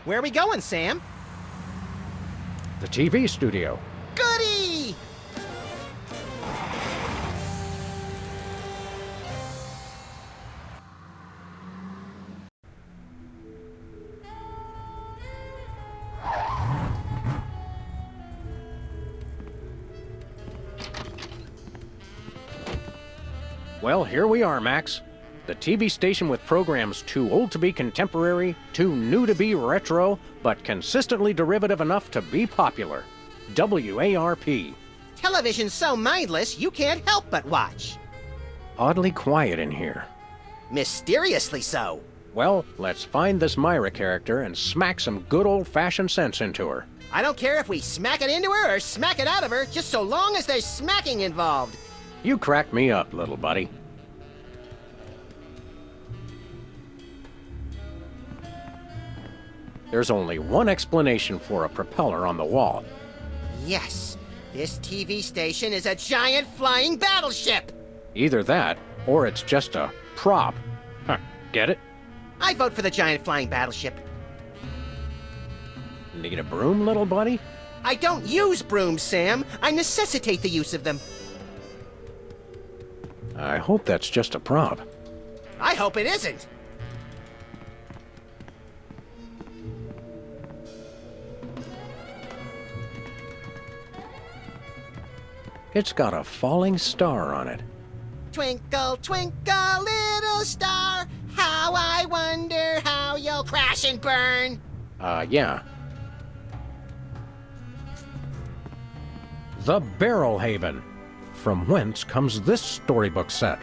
Where are we going, Sam? The TV studio. Goody! Well, here we are, Max. The TV station with programs too old to be contemporary, too new to be retro, but consistently derivative enough to be popular. WARP. Television's so mindless, you can't help but watch. Oddly quiet in here. Mysteriously so. Well, let's find this Myra character and smack some good old-fashioned sense into her. I don't care if we smack it into her or smack it out of her, just so long as there's smacking involved. You crack me up, little buddy. There's only one explanation for a propeller on the wall. Yes, this TV station is a giant flying battleship. Either that, or it's just a prop. Huh, get it? I vote for the giant flying battleship. Need a broom, little buddy? I don't use brooms, Sam. I necessitate the use of them. I hope that's just a prop. I hope it isn't. It's got a falling star on it. Twinkle, twinkle, little star, how I wonder how you'll crash and burn. Yeah. The Barrel Haven. From whence comes this storybook set?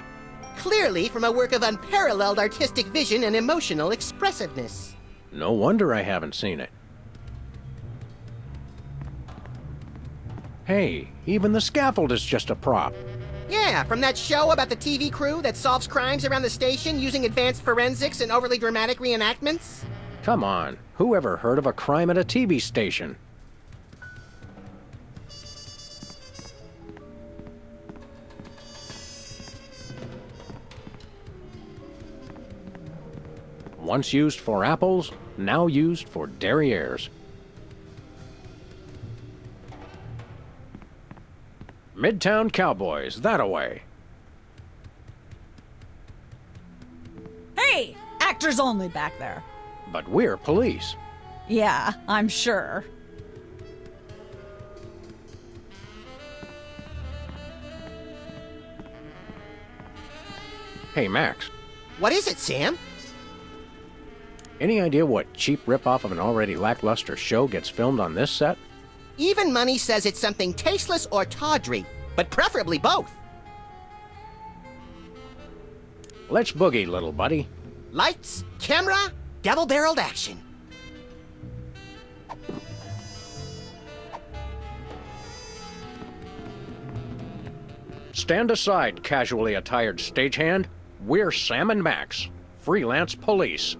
Clearly from a work of unparalleled artistic vision and emotional expressiveness. No wonder I haven't seen it. Hey, even the scaffold is just a prop. Yeah, from that show about the TV crew that solves crimes around the station using advanced forensics and overly dramatic reenactments. Come on, who ever heard of a crime at a TV station? Once used for apples, now used for derrieres. Midtown Cowboys, that-a-way. Hey! Actors only back there. But we're police. Yeah, I'm sure. Hey, Max. What is it, Sam? Any idea what cheap ripoff of an already lackluster show gets filmed on this set? Even money says it's something tasteless or tawdry, but preferably both. Let's boogie, little buddy. Lights, camera, double-barreled action. Stand aside, casually attired stagehand. We're Sam and Max, freelance police.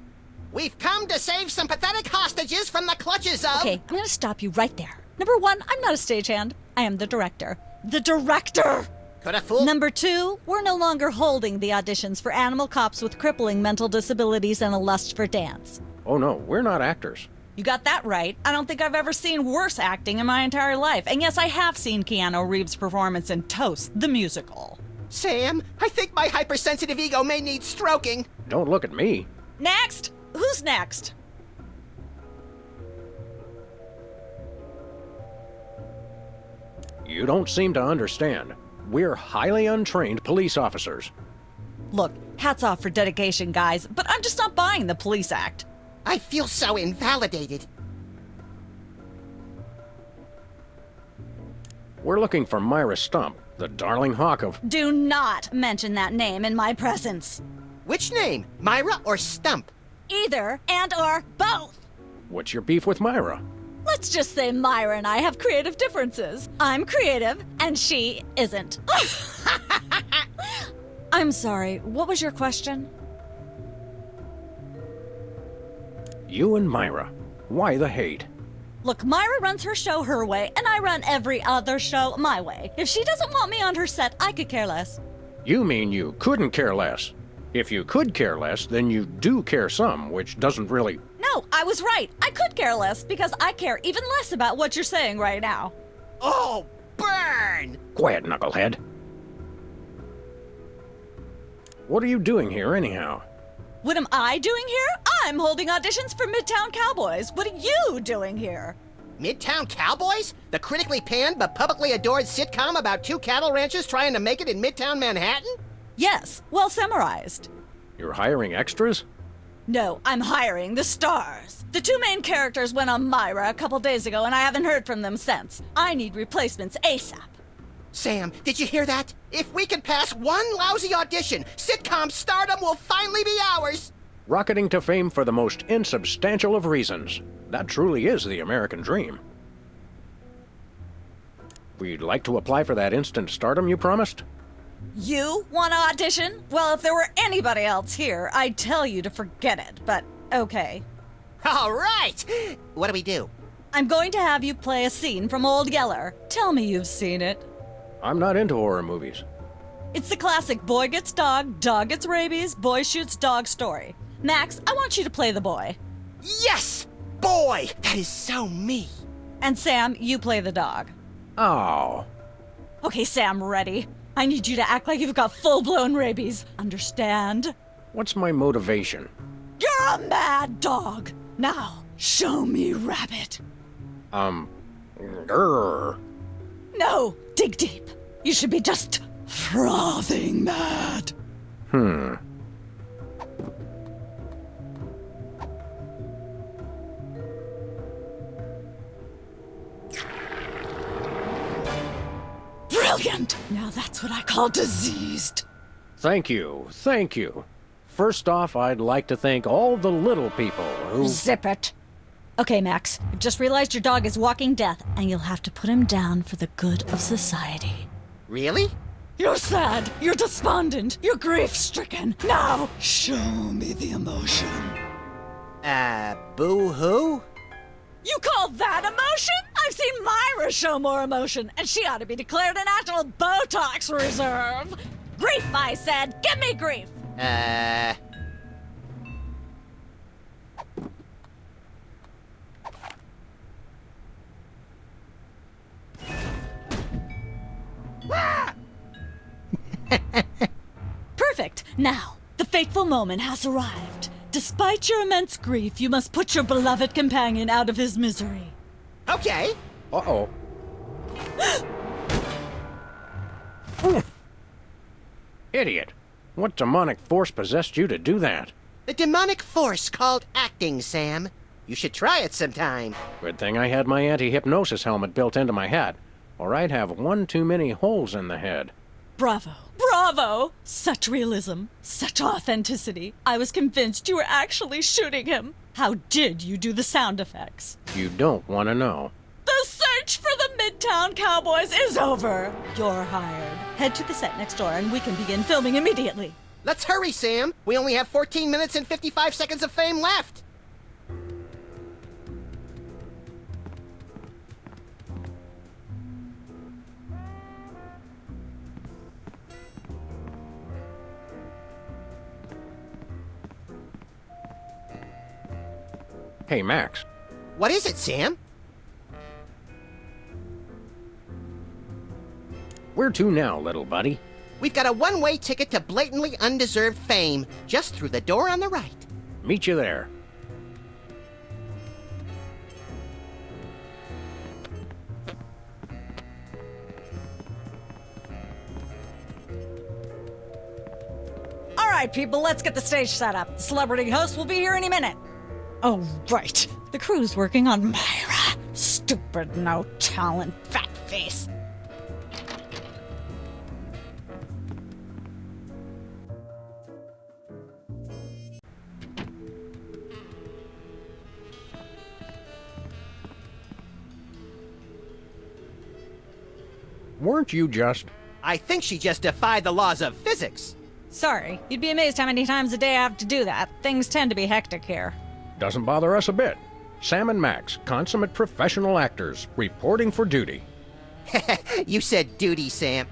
We've come to save some pathetic hostages from the clutches of... Okay, I'm gonna stop you right there. Number one, I'm not a stagehand. I am the director. The director! Could a fool... Number two, we're no longer holding the auditions for animal cops with crippling mental disabilities and a lust for dance. Oh no, we're not actors. You got that right. I don't think I've ever seen worse acting in my entire life. And yes, I have seen Keanu Reeves' performance in Toast, the musical. Sam, I think my hypersensitive ego may need stroking. Don't look at me. Next! Who's next? You don't seem to understand. We're highly untrained police officers. Look, hats off for dedication, guys, but I'm just not buying the police act. I feel so invalidated. We're looking for Myra Stump, the darling hawk of... Do not mention that name in my presence. Which name, Myra or Stump? Either and or both. What's your beef with Myra? Let's just say Myra and I have creative differences. I'm creative, and she isn't. I'm sorry, what was your question? You and Myra. Why the hate? Look, Myra runs her show her way, and I run every other show my way. If she doesn't want me on her set, I could care less. You mean you couldn't care less? If you could care less, then you do care some, which doesn't really... No, No, I was right. I could care less because I care even less about what you're saying right now. Oh, burn! Quiet, knucklehead. What are you doing here, anyhow? What am I doing here? I'm holding auditions for Midtown Cowboys. What are you doing here? Midtown Cowboys? The critically panned but publicly adored sitcom about two cattle ranchers trying to make it in Midtown Manhattan? Yes, well summarized. You're hiring extras? No, I'm hiring the stars. The two main characters went on Myra a couple days ago, and I haven't heard from them since. I need replacements ASAP. Sam, did you hear that? If we can pass one lousy audition, sitcom stardom will finally be ours! Rocketing to fame for the most insubstantial of reasons. That truly is the American dream. We'd like to apply for that instant stardom you promised? You want to audition? Well, if there were anybody else here, I'd tell you to forget it, but okay. All right! What do we do? I'm going to have you play a scene from Old Yeller. Tell me you've seen it. I'm not into horror movies. It's the classic boy gets dog gets rabies, boy shoots dog story. Max, I want you to play the boy. Yes! Boy, that is so me. And Sam, you play the dog. Oh. Okay, Sam, ready? I need you to act like you've got full-blown rabies. Understand? What's my motivation? You're a mad dog. Now, show me Rabbit. Grr. No, dig deep. You should be just frothing mad. Brilliant! Now that's what I call diseased. Thank you, thank you. First off, I'd like to thank all the little people who... Zip it. Okay, Max, I've just realized your dog is walking death, and you'll have to put him down for the good of society. Really? You're sad, you're despondent, you're grief-stricken. Now, show me the emotion. Boo-hoo? You call that emotion? I've seen Myra show more emotion, and she ought to be declared a national Botox reserve. Grief, I said. Give me grief. Perfect. Now, the fateful moment has arrived. Despite your immense grief, you must put your beloved companion out of his misery. Okay. Uh-oh. Idiot. What demonic force possessed you to do that? The demonic force called acting, Sam. You should try it sometime. Good thing I had my anti-hypnosis helmet built into my hat, or I'd have one too many holes in the head. Bravo. Bravo! Such realism, such authenticity. I was convinced you were actually shooting him. How did you do the sound effects? You don't want to know. The search for the Midtown Cowboys is over. You're hired. Head to the set next door and we can begin filming immediately. Let's hurry, Sam. We only have 14 minutes and 55 seconds of fame left. Hey, Max. What is it, Sam? Where to now, little buddy? We've got a one-way ticket to blatantly undeserved fame, just through the door on the right. Meet you there. All right, people, let's get the stage set up. The celebrity host will be here any minute. Oh, right. The crew's working on Myra. Stupid, no talent, fat face. Weren't you just... I think she just defied the laws of physics. Sorry, you'd be amazed how many times a day I have to do that. Things tend to be hectic here. Doesn't bother us a bit. Sam and Max, consummate professional actors, reporting for duty. You said duty, Sam.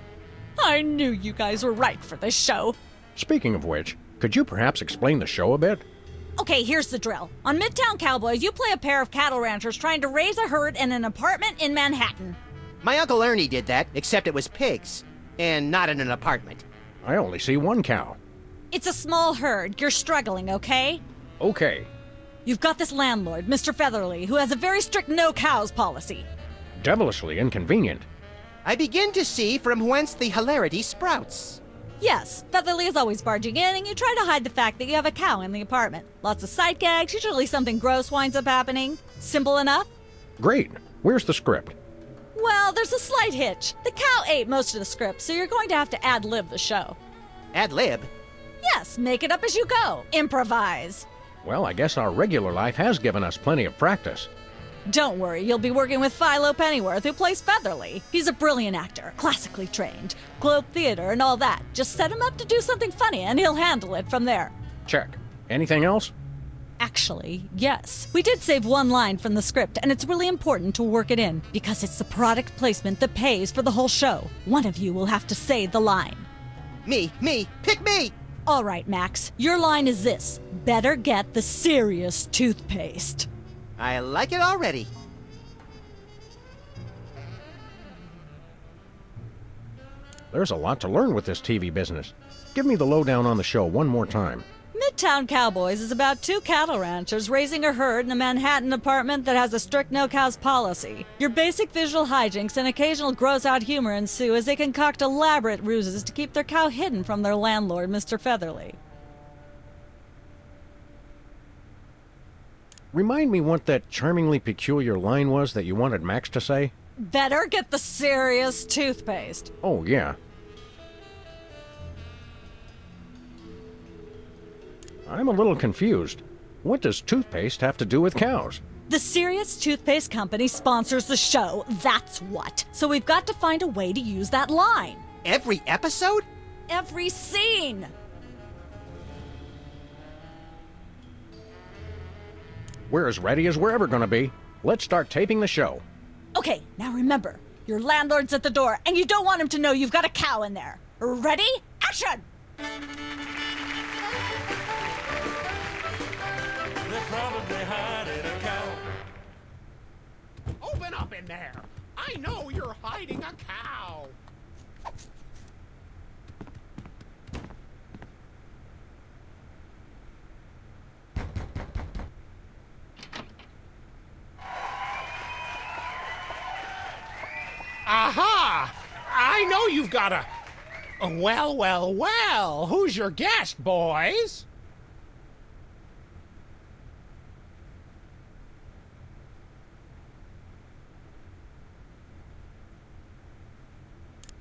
I knew you guys were right for this show. Speaking of which, could you perhaps explain the show a bit? Okay, here's the drill. On Midtown Cowboys, you play a pair of cattle ranchers trying to raise a herd in an apartment in Manhattan. My Uncle Ernie did that, except it was pigs. And not in an apartment. I only see one cow. It's a small herd. You're struggling, okay? Okay. You've got this landlord, Mr. Featherly, who has a very strict no cows policy. Devilishly inconvenient. I begin to see from whence the hilarity sprouts. Yes, Featherly is always barging in, and you try to hide the fact that you have a cow in the apartment. Lots of sight gags, usually something gross winds up happening. Simple enough? Great. Where's the script? Well, there's a slight hitch. The cow ate most of the script, so you're going to have to ad-lib the show. Ad-lib? Yes, make it up as you go. Improvise. Well, I guess our regular life has given us plenty of practice. Don't worry, you'll be working with Philo Pennyworth, who plays Featherly. He's a brilliant actor, classically trained, Globe Theater and all that. Just set him up to do something funny, and he'll handle it from there. Check. Anything else? Actually, yes. We did save one line from the script, and it's really important to work it in, because it's the product placement that pays for the whole show. One of you will have to say the line. Me, pick me! All right, Max, your line is this. Better get the serious toothpaste. I like it already. There's a lot to learn with this TV business. Give me the lowdown on the show one more time. Midtown Cowboys is about two cattle ranchers raising a herd in a Manhattan apartment that has a strict no-cows policy. Your basic visual hijinks and occasional gross-out humor ensue as they concoct elaborate ruses to keep their cow hidden from their landlord, Mr. Featherly. Remind me what that charmingly peculiar line was that you wanted Max to say? Better get the serious toothpaste. Oh, yeah. I'm a little confused. What does toothpaste have to do with cows? The Serious Toothpaste Company sponsors the show, that's what. So we've got to find a way to use that line. Every episode? Every scene. We're as ready as we're ever gonna be. Let's start taping the show. Okay, now remember, your landlord's at the door, and you don't want him to know you've got a cow in there. Ready? Action! They're probably hiding a cow. Open up in there! I know you're hiding a cow! Aha! I know you've got a... Well, who's your guest, boys?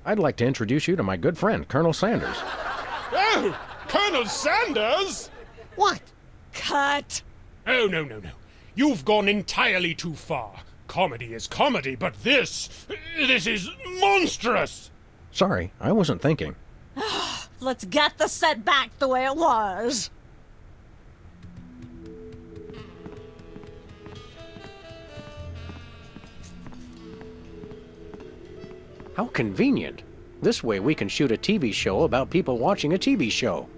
I'd like to introduce you to my good friend, Colonel Sanders. Oh, Colonel Sanders? What? Cut! Oh, no. You've gone entirely too far. Comedy is comedy, but this is monstrous! Sorry, I wasn't thinking. Let's get the set back the way it was. How convenient. This way we can shoot a TV show about people watching a TV show.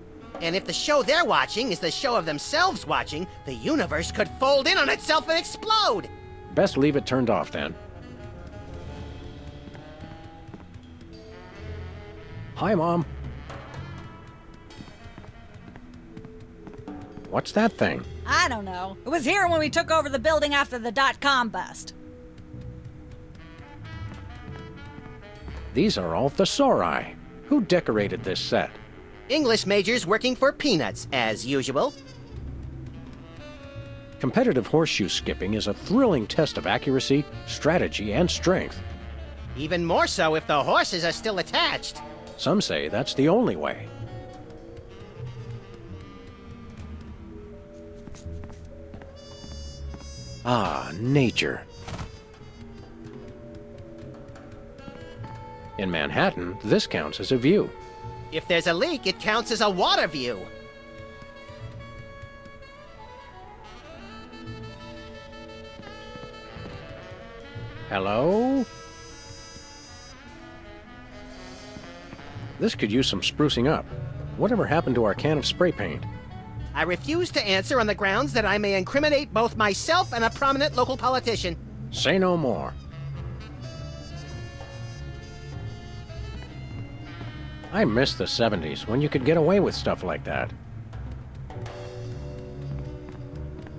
And if the show they're watching is the show of themselves watching, the universe could fold in on itself and explode! Best leave it turned off then. Hi, Mom. What's that thing? I don't know. It was here when we took over the building after the .com bust. These are all thesauri. Who decorated this set? English majors working for peanuts, as usual. Competitive horseshoe skipping is a thrilling test of accuracy, strategy, and strength. Even more so if the horses are still attached. Some say that's the only way. Ah, nature. In Manhattan, this counts as a view. If there's a leak, it counts as a water view. Hello? This could use some sprucing up. Whatever happened to our can of spray paint? I refuse to answer on the grounds that I may incriminate both myself and a prominent local politician. Say no more. I miss the 70s when you could get away with stuff like that.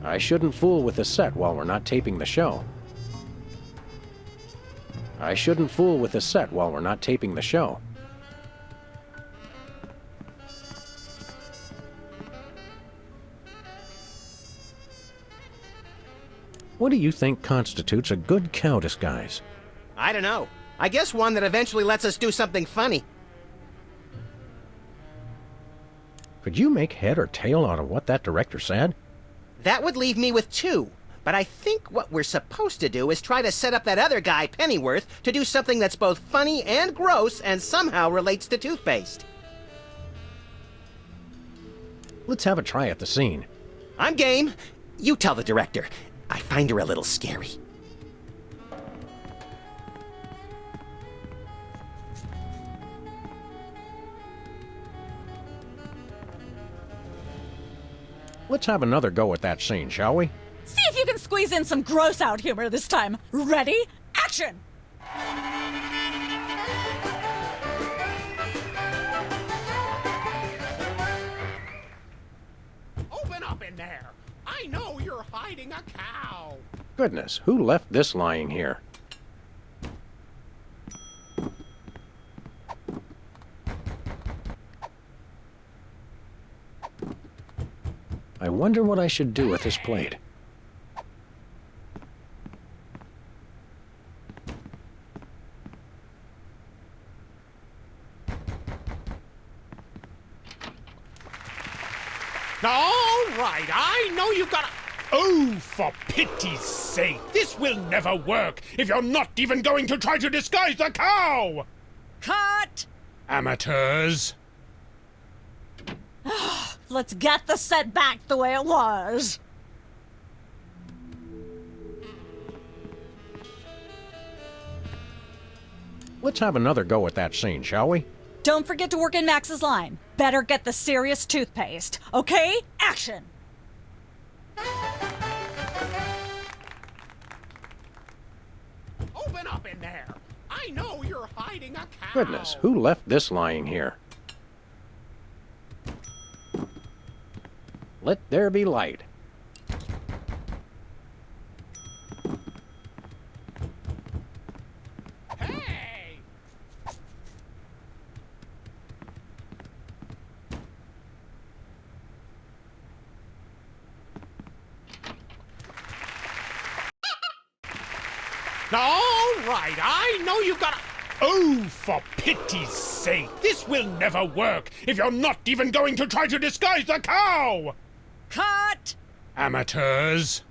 I shouldn't fool with the set while we're not taping the show. I shouldn't fool with the set while we're not taping the show. What do you think constitutes a good cow disguise? I don't know. I guess one that eventually lets us do something funny. Could you make head or tail out of what that director said? That would leave me with two. But I think what we're supposed to do is try to set up that other guy, Pennyworth, to do something that's both funny and gross and somehow relates to toothpaste. Let's have a try at the scene. I'm game. You tell the director. I find her a little scary. Let's have another go at that scene, shall we? See if you can squeeze in some gross out humor this time. Ready? Action! Open up in there! I know you're hiding a cow! Goodness, who left this lying here? I wonder what I should do with this plate. All right, I know you've got a... Oh, for pity's sake! This will never work if you're not even going to try to disguise the cow! Cut! Amateurs. Let's get the set back the way it was. Let's have another go at that scene, shall we? Don't forget to work in Max's line. Better get the serious toothpaste. Okay? Action! Open up in there! I know you're hiding a cow! Goodness, who left this lying here? Let there be light. Hey! All right, I know you've got a... Oh, for pity's sake! This will never work if you're not even going to try to disguise the cow! Cut! Amateurs.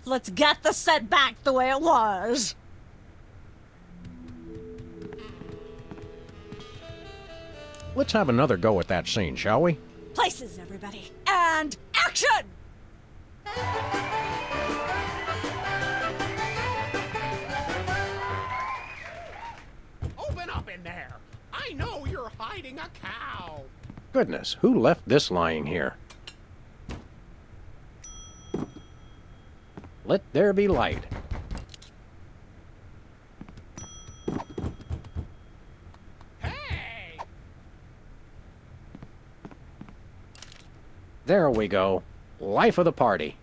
Let's get the set back the way it was. Let's have another go at that scene, shall we? Places, everybody. And action! Open up in there! I know you're hiding a cow! Goodness, who left this lying here? Let there be light. Hey! There we go. Life of the party.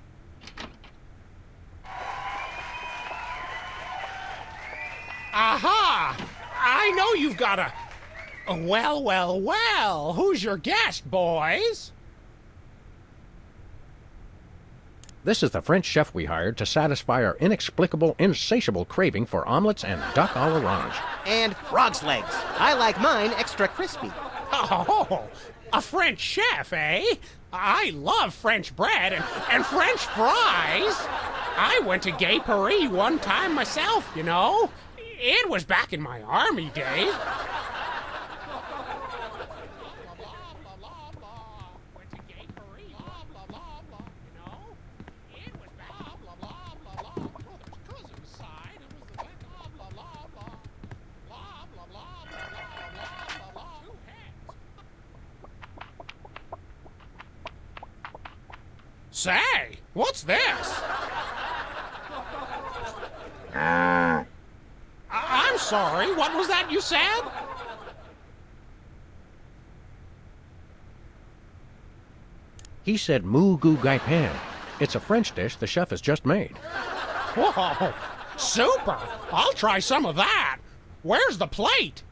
Aha! I know you've got a... Well, well, well. Who's your guest, boys? This is the French chef we hired to satisfy our inexplicable, insatiable craving for omelets and duck à l'orange. And frog's legs. I like mine extra crispy. Oh, a French chef, eh? I love French bread and French fries. I went to Gay Paris one time myself, you know. It was back in my army days. Say, what's this? I'm sorry, what was that you said? He said Moo Goo Gai Pan. It's a French dish the chef has just made. Whoa, super! I'll try some of that. Where's the plate?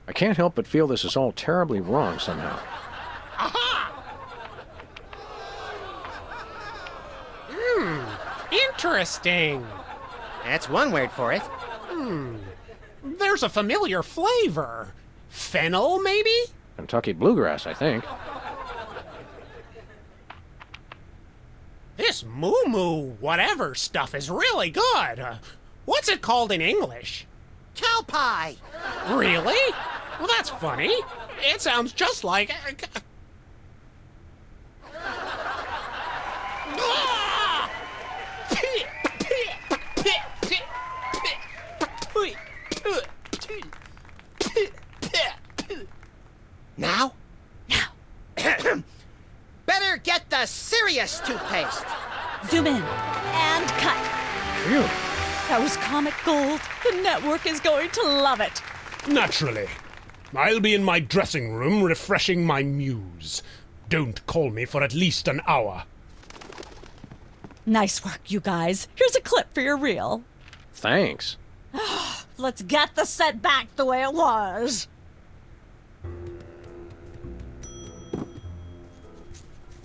I can't help but feel this is all terribly wrong somehow. Aha! Interesting. That's one word for it. There's a familiar flavor. Fennel, maybe? Kentucky bluegrass, I think. This moo moo whatever stuff is really good. What's it called in English? Cow pie. Really? Well, that's funny. It sounds just like. Now? Better get the serious toothpaste. Zoom in and cut. Phew. That was comic gold. The network is going to love it. Naturally. I'll be in my dressing room refreshing my muse. Don't call me for at least an hour. Nice work, you guys. Here's a clip for your reel. Thanks. Let's get the set back the way it was.